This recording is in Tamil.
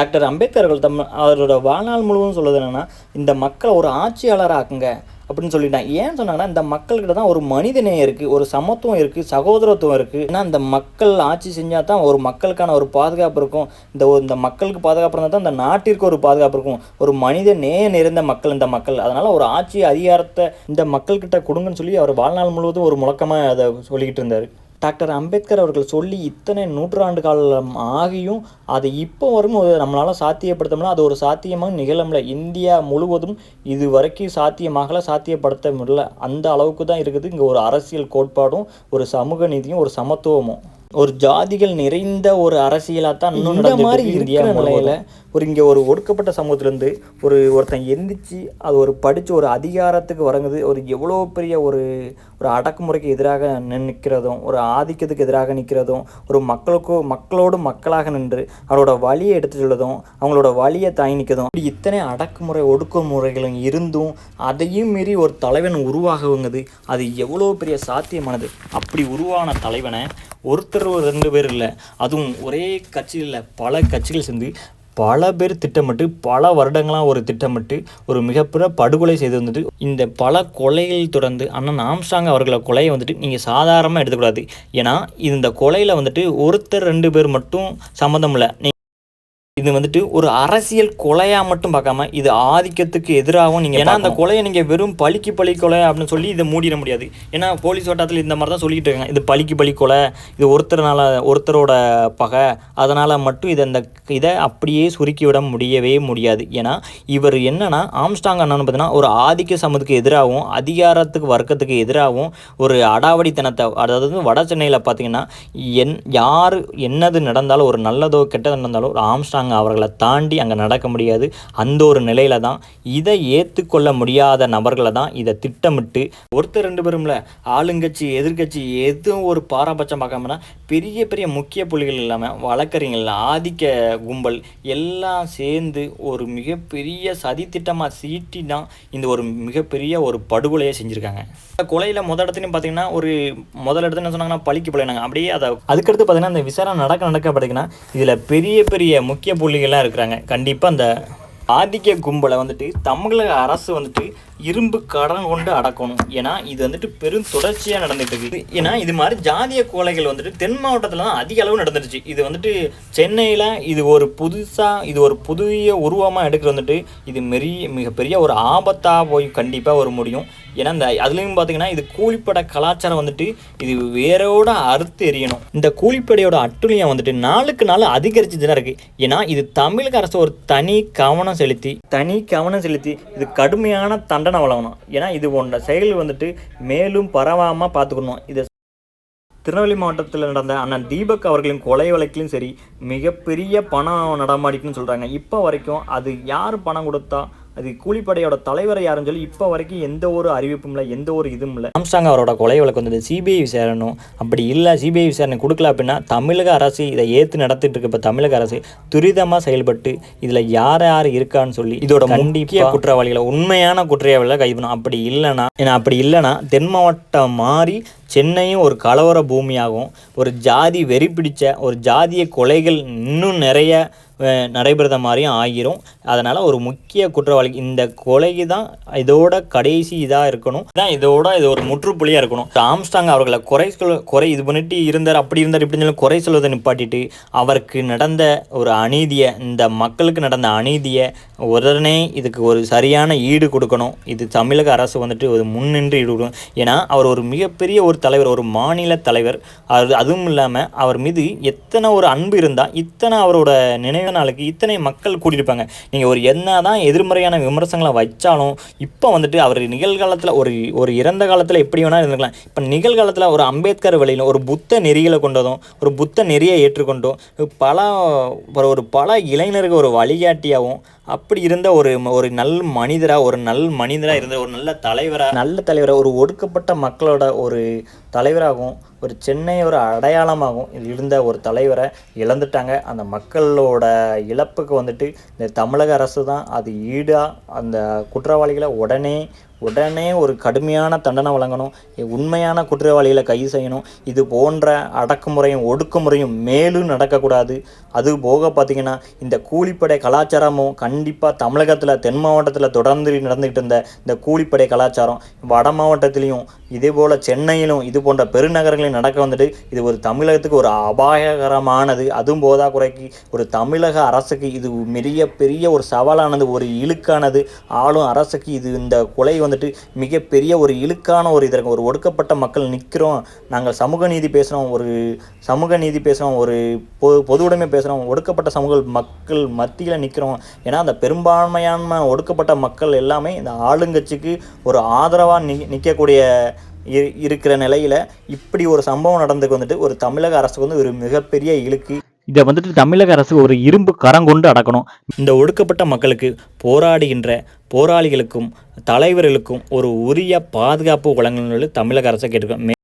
டாக்டர் அம்பேத்கர் அவர்கள் அவரோட வாழ்நாள் முழுவதும் சொல்லுது என்னென்னா, இந்த மக்களை ஒரு ஆட்சியாளராக்குங்க அப்படின்னு சொல்லிட்டாங்க. ஏன்னு சொன்னாங்கன்னா, இந்த மக்கள்கிட்ட தான் ஒரு மனிதநேயம் இருக்குது, ஒரு சமத்துவம் இருக்குது, சகோதரத்துவம் இருக்குது. ஏன்னா இந்த மக்கள் ஆட்சி செஞ்சால் தான் ஒரு மக்களுக்கான ஒரு பாதுகாப்பு இருக்கும். இந்த மக்களுக்கு பாதுகாப்பு இருந்தால் தான் இந்த நாட்டிற்கு ஒரு பாதுகாப்பு இருக்கும். ஒரு மனித நேயம் நிறைந்த மக்கள் இந்த மக்கள். அதனால் ஒரு ஆட்சி அதிகாரத்தை இந்த மக்கள்கிட்ட கொடுங்கன்னு சொல்லி அவர் வாழ்நாள் முழுவதும் ஒரு முழக்கமாக அதை சொல்லிக்கிட்டு இருந்தார். டாக்டர் அம்பேத்கர் அவர்கள் சொல்லி இத்தனை நூற்றாண்டு காலம் ஆகியும் அதை இப்போ வரும் நம்மளால் சாத்தியப்படுத்தமுடியல. அது ஒரு சாத்தியமாக நிகழமில்லை. இந்தியா முழுவதும் இது வரைக்கும் சாத்தியமாகலை, சாத்தியப்படுத்த முடியல. அந்த அளவுக்கு தான் இருக்குது இங்கே ஒரு அரசியல் கோட்பாடும், ஒரு சமூக நீதியும், ஒரு சமத்துவமும், ஒரு ஜாதிகள் நிறைந்த ஒரு அரசியலாக தான் இன்னும் இந்த மாதிரி இந்தியா நிலையில் இங்கே ஒரு ஒடுக்கப்பட்ட சமூகத்திலேருந்து ஒருத்தன் எந்திரிச்சு அது படித்து ஒரு அதிகாரத்துக்கு வரங்குது. எவ்வளோ பெரிய ஒரு அடக்குமுறைக்கு எதிராக நிற்கிறதும், ஒரு ஆதிக்கத்துக்கு எதிராக நிற்கிறதும், மக்களோடு மக்களாக நின்று அவரோட வழியை எடுத்து சொல்லதும், அவங்களோட வழியை தாங்கி நிற்கிறதும், இத்தனை அடக்குமுறை ஒடுக்குமுறைகளும் இருந்தும் அதையும் மீறி ஒரு தலைவன் உருவாகுங்கிறது அது எவ்வளோ பெரிய சாத்தியமானது. அப்படி உருவான தலைவனை ஒருத்தர் 2 பேர் இல்லை, அதுவும் ஒரே கட்சியில் இல்லை, பல கட்சிகள் சேர்ந்து பல பேர் திட்டமிட்டு பல வருடங்களாக திட்டமிட்டு மிகப்பெரிய படுகொலை செய்து வந்துட்டு இந்த பல கொலைகள் தொடர்ந்து அண்ணன் ஆம்ஸ்ட்ராங் அவர்களை கொலையை நீங்கள் சாதாரணமாக எடுத்துக்கூடாது. ஏன்னா இந்த கொலையில் ஒருத்தர் 2 பேர் மட்டும் சம்மந்தம் இல்லை. இது ஒரு அரசியல் கொலையாக மட்டும் பார்க்காம இது ஆதிக்கத்துக்கு எதிராகவும் நீங்கள், ஏன்னா அந்த கொலையை நீங்கள் வெறும் பழிக்கு பழி கொலை அப்படின்னு சொல்லி இதை மூடிட முடியாது. ஏன்னா போலீஸ் வட்டாரத்தில் இந்த மாதிரி தான் சொல்லிக்கிட்டு இருக்காங்க, இது பழிக்கு பழி கொலை, இது ஒருத்தரோட பகை, அதனால் மட்டும் இதை அப்படியே சுருக்கிவிட முடியவே முடியாது. ஏன்னா இவர் என்னன்னா ஆம்ஸ்ட்ராங் அண்ணன் பார்த்தீங்கன்னா ஒரு ஆதிக்க சமூகத்துக்கு எதிராகவும் அதிகாரத்துக்கு வர்க்கத்துக்கு எதிராகவும் ஒரு அடாவடித்தனத்தை, அதாவது வட சென்னையில் பார்த்தீங்கன்னா யார் என்னது நடந்தாலும் ஒரு நல்லதோ கெட்டது நடந்தாலும் ஒரு ஆம்ஸ்ட்ராங் அவர்களை தாண்டி அங்கே நடக்க முடியாது. அந்த ஒரு நிலையில தான் இதை ஏற்றுக்கொள்ள முடியாத நபர்களை தான் இதை திட்டமிட்டு ஒருத்தர் 2 பேரும்ல ஆளுங்கட்சி எதிர்கட்சி எதுவும் ஒரு பாரபட்சம் பார்க்காமனா பெரிய பெரிய முக்கிய புள்ளிகள் இல்லாமல் வழக்கறிஞர்கள் ஆதிக்க கும்பல் எல்லாம் சேர்ந்து ஒரு மிகப்பெரிய சதி திட்டமாக சீட்டி தான் இந்த ஒரு மிகப்பெரிய ஒரு படுகொலையை செஞ்சுருக்காங்க. கொலையில் இடத்துலையும் பார்த்தீங்கன்னா முதல் இடத்துல என்ன சொன்னாங்கன்னா பழிக்கு பழினாங்க. அப்படியே அதுக்கடுத்து பார்த்தீங்கன்னா இந்த விசாரணை நடக்க பார்த்தீங்கன்னா இதில் பெரிய பெரிய முக்கிய புள்ளிகள்லாம் இருக்கிறாங்க. கண்டிப்பாக அந்த ஆதிக்க கும்பலை தமிழக அரசு இரும்பு கடன் கொண்டு அடக்கணும். ஏன்னா இது பெரும் தொடர்ச்சியாக நடந்துட்டு இருக்குது. ஏன்னா இது மாதிரி ஜாதிய கொலைகள் தென் மாவட்டத்தில் தான் அதிக அளவு நடந்துருச்சு. இது சென்னையில் இது ஒரு புதிய உருவமாக எடுக்கிற இது மிகப்பெரிய ஒரு ஆபத்தாக போய் கண்டிப்பாக முடியும். ஏன்னா அதுலேயும் பார்த்தீங்கன்னா இது கூலிப்பட கலாச்சாரம் இது வேரோட அறுத்து எறியணும். இந்த கூலிப்படையோட அட்டுழியம் நாளுக்கு நாள் அதிகரிச்சு தான் இருக்கு. ஏன்னா இது தமிழக அரசு ஒரு தனி கவனம் செலுத்தி இது கடுமையான தண்டனை வழங்கணும். ஏன்னா இது போன்ற செயல் மேலும் பரவாமல் பார்த்துக்கணும். இதை திருநெல்வேலி மாவட்டத்தில் நடந்த அண்ணன் தீபக் அவர்களின் கொலை வழக்கிலும் சரி மிகப்பெரிய பணம் நடமாடிக்குன்னு சொல்கிறாங்க. இப்போ வரைக்கும் அது யார் பணம் கொடுத்தா, அது கூலிப்படையோட தலைவரை யாருன்னு சொல்லி இப்போ வரைக்கும் எந்த ஒரு அறிவிப்பும் இல்லை, எந்த ஒரு இதுவும் இல்லை. ஆம்ஸ்ட்ராங் அவரோட கொலை வழக்கு சிபிஐ விசாரணும். அப்படி இல்லை சிபிஐ விசாரணை கொடுக்கல அப்படின்னா தமிழக அரசு இதை ஏற்று நடத்திட்டு இருக்கு. இப்போ தமிழக அரசு துரிதமாக செயல்பட்டு இதில் யார் இருக்கான்னு சொல்லி இதோட முக்கிய குற்றவாளிகளை, உண்மையான குற்றவாளிகளை கைது பண்ணணும். அப்படி இல்லைன்னா தென் மாவட்டம் மாறி சென்னையும் ஒரு கலவர பூமியாகும், ஒரு ஜாதி வெறி பிடிச்ச ஒரு ஜாதிய கொலைகள் இன்னும் நிறைய நடைபெறுத மாதிரியும் ஆகிரும். அதனால் ஒரு முக்கிய குற்றவாளி இந்த கொலைக்கு தான் இதோட கடைசி இதாக இருக்கணும். இது ஒரு முற்றுப்புள்ளியாக இருக்கணும். ஆம்ஸ்ட்ராங் அவர்களை குறை இது பண்ணிட்டு இருந்தார், அப்படி இருந்தார், இப்படின்னு சொல்லி குறை சொல்வதை நிப்பாட்டிட்டு அவருக்கு நடந்த ஒரு அநீதியை, இந்த மக்களுக்கு நடந்த அநீதியை உடனே இதுக்கு ஒரு சரியான ஈடு கொடுக்கணும். இது தமிழக அரசு ஒரு முன்னின்று ஈடு கொடுக்கணும். ஏன்னா அவர் ஒரு மிகப்பெரிய ஒரு தலைவர், ஒரு மாநில தலைவர். அதுவும் இல்லாமல் அவர் மீது எத்தனை ஒரு அன்பு இருந்தால் இத்தனை அவரோட நினைவு நாளுக்கு இத்தனை மக்கள் கூட்டியிருப்பாங்க. நீங்கள் என்னதான் எதிர்மறையான விமர்சனங்களை வச்சாலும் இப்போ அவர் நிகழ்காலத்தில் ஒரு இறந்த காலத்தில் எப்படி வேணால் இருந்துக்கலாம். இப்போ நிகழ்காலத்தில் ஒரு அம்பேத்கர் வழியில் ஒரு புத்த நெறிகளை கொண்டதும், ஒரு புத்த நெறியை ஏற்றுக்கொண்டும் பல இளைஞருக்கு ஒரு வழிகாட்டியாகவும் அப்படி இருந்த ஒரு நல் மனிதராக இருந்த ஒரு நல்ல தலைவராக ஒரு ஒடுக்கப்பட்ட மக்களோட ஒரு தலைவராகவும் ஒரு சென்னை ஒரு அடையாளமாகவும் இருந்த ஒரு தலைவரை இழந்துட்டாங்க. அந்த மக்களோட இழப்புக்கு இந்த தமிழக அரசு தான் அது ஈடாக அந்த குற்றவாளிகளை உடனே உடனே ஒரு கடுமையான தண்டனை வழங்கணும். உண்மையான குற்றவாளிகளை கைது செய்யணும். இது போன்ற அடக்குமுறையும் ஒடுக்குமுறையும் மேலும் நடக்கக்கூடாது. அது போக பார்த்திங்கன்னா இந்த கூலிப்படை கலாச்சாரமும் கண்டிப்பாக தமிழகத்தில் தென் மாவட்டத்தில் தொடர்ந்து நடந்துக்கிட்டு இருந்த இந்த கூலிப்படை கலாச்சாரம் வட மாவட்டத்திலையும் இதே போல் சென்னையிலும் இது போன்ற பெருநகரங்களையும் நடக்க வந்துட்டு இது ஒரு தமிழகத்துக்கு ஒரு அபாயகரமானது. அதுவும் போதா குறைக்கு ஒரு தமிழக அரசுக்கு இது பெரிய ஒரு சவாலானது, ஒரு இழுக்கானது. ஆளும் அரசுக்கு இது இந்த கொலை வந்துட்டு மிகப்பெரிய ஒரு இழுக்கான ஒரு இதற்கு ஒரு ஒடுக்கப்பட்ட மக்கள் நிற்கிறோம், நாங்கள் சமூக நீதி பேசுகிறோம், ஒரு பொது உடைமை பேசுகிறோம், ஒடுக்கப்பட்ட சமூக மக்கள் மத்தியில் நிற்கிறோம். ஏன்னா அந்த பெரும்பான்மையான ஒடுக்கப்பட்ட மக்கள் எல்லாமே இந்த ஆளுங்கட்சிக்கு ஒரு ஆதரவாக நிற்கக்கூடிய இருக்கிற நிலையில் இப்படி ஒரு சம்பவம் நடந்துக்கு வந்துட்டு ஒரு தமிழக அரசுக்கு வந்து ஒரு மிகப்பெரிய இழுக்கு. இதை வந்துட்டு தமிழக அரசு ஒரு இரும்பு கரங்கொண்டு அடக்கணும். இந்த ஒடுக்கப்பட்ட மக்களுக்கு போராடுகின்ற போராளிகளுக்கும் தலைவர்களுக்கும் ஒரு உரிய பாதுகாப்பு வழங்கணும்னு தமிழக அரசை கேட்டுக்கோம்.